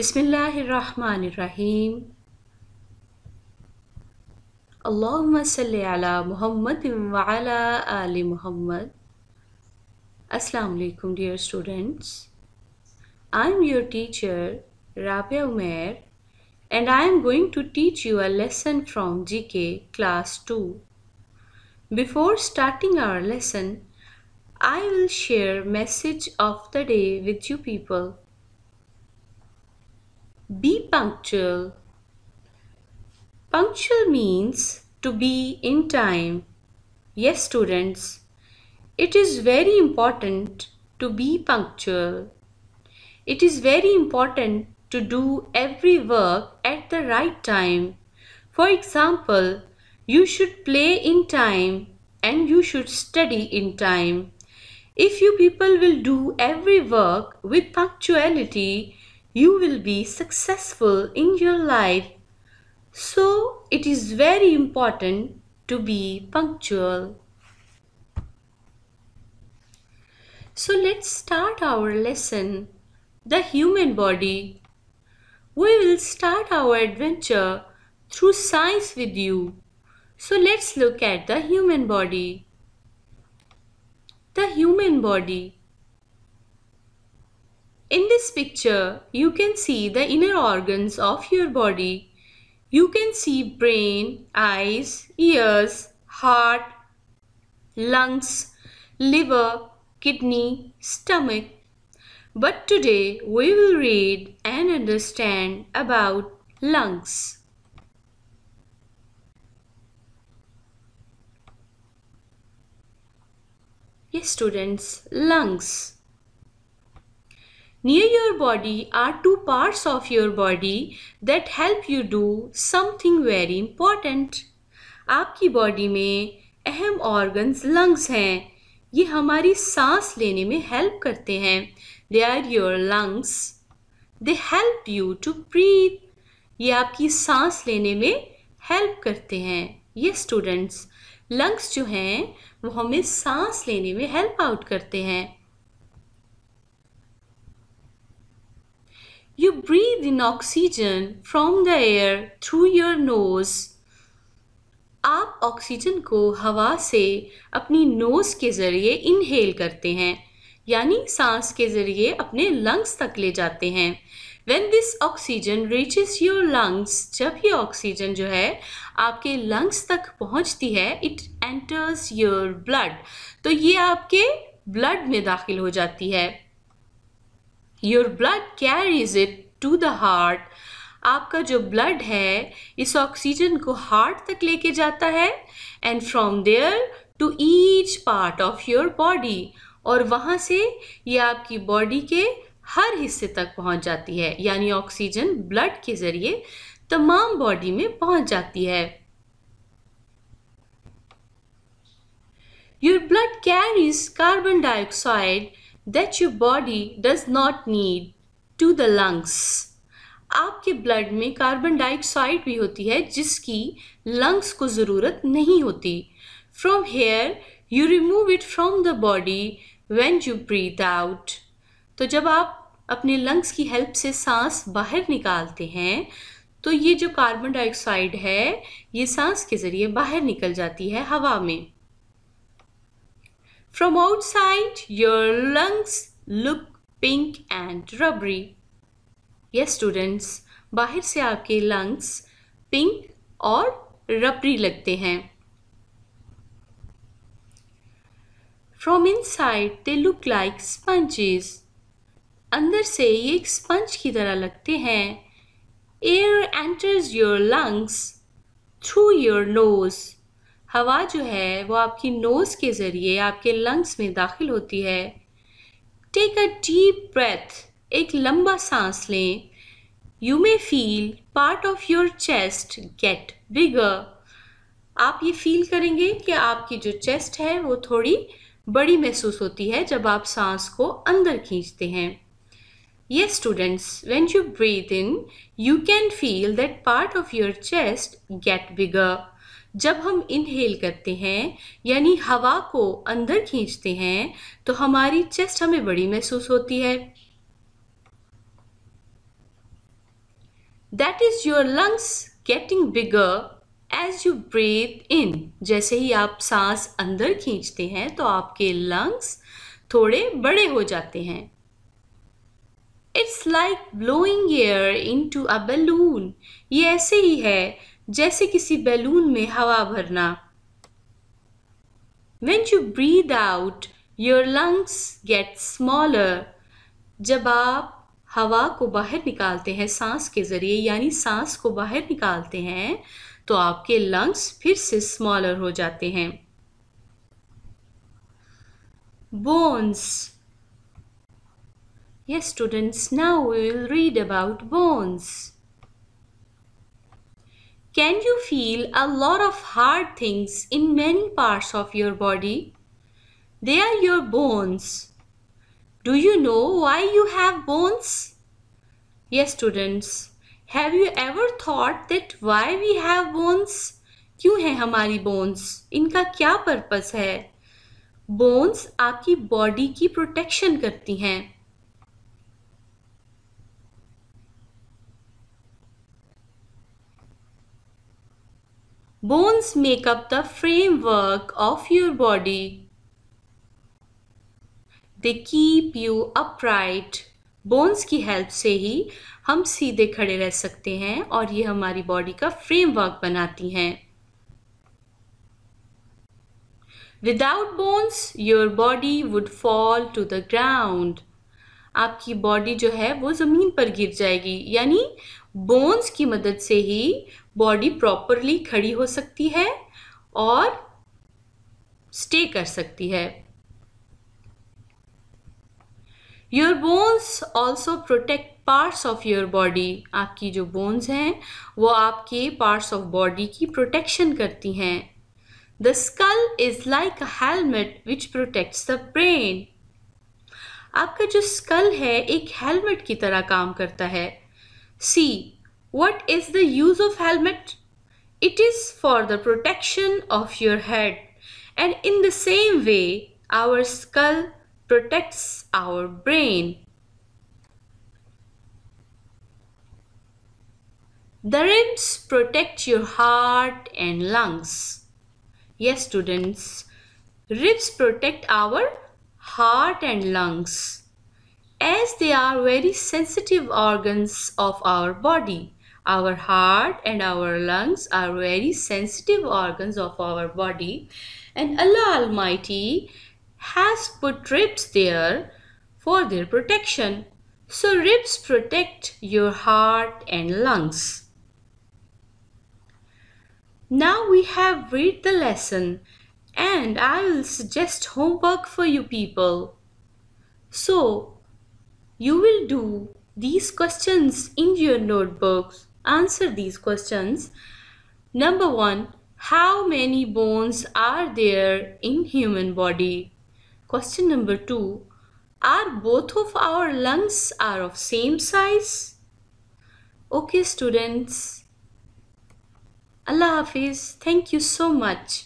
बिस्मिल्लाहिर्रहमानिर्रहीम। अल्लाहुम्मा सल्ली अला मुहम्मद व अला आलि Muhammad. Assalamu alaikum, dear students. I am your teacher Rabia Umair and I am going to teach you a lesson from GK class 2. Before starting our lesson, I will share message of the day with you people. Be punctual. Punctual means to be in time. Yes, students, it is very important to be punctual. It is very important to do every work at the right time. For example, you should play in time and you should study in time. If you people will do every work with punctuality, you will be successful in your life. So, it is very important to be punctual. So, let's start our lesson, the human body. We will start our adventure through science with you. So, let's look at the human body. The human body. In this picture, you can see the inner organs of your body. You can see brain, eyes, ears, heart, lungs, liver, kidney, stomach. But today we will read and understand about lungs. Yes, students, lungs. Near your body are two parts of your body that help you do something very important. आपकी body में अहम organs lungs हैं. ये हमारी सांस लेने में help करते हैं. They are your lungs. They help you to breathe. ये आपकी सांस लेने में हेल्प करते हैं. ये स्टूडेंट्स, लंग्स जो हैं वो हमें सांस लेने में हेल्प आउट करते हैं. You breathe in oxygen from the air through your nose. आप ऑक्सीजन को हवा से अपनी नोज के ज़रिए इनहेल करते हैं, यानी सांस के ज़रिए अपने लंग्स तक ले जाते हैं. When this oxygen reaches your lungs, जब ये ऑक्सीजन जो है आपके लंग्स तक पहुंचती है, it enters your blood. तो ये आपके ब्लड में दाखिल हो जाती है. Your blood carries it to the heart. आपका जो ब्लड है इस ऑक्सीजन को हार्ट तक लेके जाता है. And from there to each part of your body. और वहाँ से ये आपकी बॉडी के हर हिस्से तक पहुँच जाती है, यानी ऑक्सीजन ब्लड के ज़रिए तमाम बॉडी में पहुँच जाती है. Your blood carries carbon dioxide that your body does not need to the lungs. आपके ब्लड में कार्बन डाइऑक्साइड भी होती है जिसकी लंग्स को ज़रूरत नहीं होती. From here you remove it from the body when you breathe out. तो जब आप अपने लंग्स की हेल्प से सांस बाहर निकालते हैं तो ये जो कार्बन डाइऑक्साइड है ये सांस के ज़रिए बाहर निकल जाती है हवा में. From outside, your lungs look pink and rubbery. Yes, students, बाहर से आपके lungs pink और rubbery लगते हैं. From inside, they look like sponges. अंदर से ये एक स्पंज की तरह लगते हैं. Air enters your lungs through your nose. हवा जो है वो आपकी नोज़ के ज़रिए आपके लंग्स में दाखिल होती है. Take a deep breath. एक लंबा सांस लें. You may feel part of your chest get bigger. आप ये फील करेंगे कि आपकी जो चेस्ट है वो थोड़ी बड़ी महसूस होती है जब आप सांस को अंदर खींचते हैं. Yes, students, when you breathe in, you can feel that part of your chest get bigger. जब हम इनहेल करते हैं यानी हवा को अंदर खींचते हैं तो हमारी चेस्ट हमें बड़ी महसूस होती है. That is your lungs getting bigger as you breathe in. जैसे ही आप सांस अंदर खींचते हैं तो आपके lungs थोड़े बड़े हो जाते हैं. It's like blowing air into a balloon. ये ऐसे ही है जैसे किसी बैलून में हवा भरना. When you breathe out, your lungs get smaller. जब आप हवा को बाहर निकालते हैं सांस के जरिए यानी सांस को बाहर निकालते हैं तो आपके लंग्स फिर से स्मॉलर हो जाते हैं. Bones. Yes, students, now we will read about bones. Can you feel a lot of hard things in many parts of your body? They are your bones. Do you know why you have bones? Yes, students. Have you ever thought that why we have bones? क्यों है हमारी bones? इनका क्या purpose है? Bones आपकी body की protection करती हैं. Bones make up the framework of your body. They keep you upright. Bones की हेल्प से ही हम सीधे खड़े रह सकते हैं और ये हमारी बॉडी का फ्रेमवर्क बनाती हैं. Without bones, your body would fall to the ground. आपकी बॉडी जो है वो ज़मीन पर गिर जाएगी यानी बोन्स की मदद से ही बॉडी प्रॉपरली खड़ी हो सकती है और स्टे कर सकती है. Your bones also protect parts of your body. आपकी जो बोन्स हैं वो आपके parts of body की प्रोटेक्शन करती हैं. The skull is like a helmet which protects the brain. आपका जो स्कल है एक हेलमेट की तरह काम करता है. See, what is the use of helmet? It is for the protection of your head. And in the same way, our skull protects our brain. The ribs protect your heart and lungs. Yes, students, ribs protect our heart and lungs as they are very sensitive organs of our body. Our heart and our lungs are very sensitive organs of our body, and Allah Almighty has put ribs there for their protection. So ribs protect your heart and lungs. Now we have read the lesson and I will suggest homework for you people. So you will do these questions in your notebooks. Answer these questions. Number 1. How many bones are there in human body? Question number 2. Are both of our lungs are of same size? Okay, students. Allah Hafiz. Thank you so much.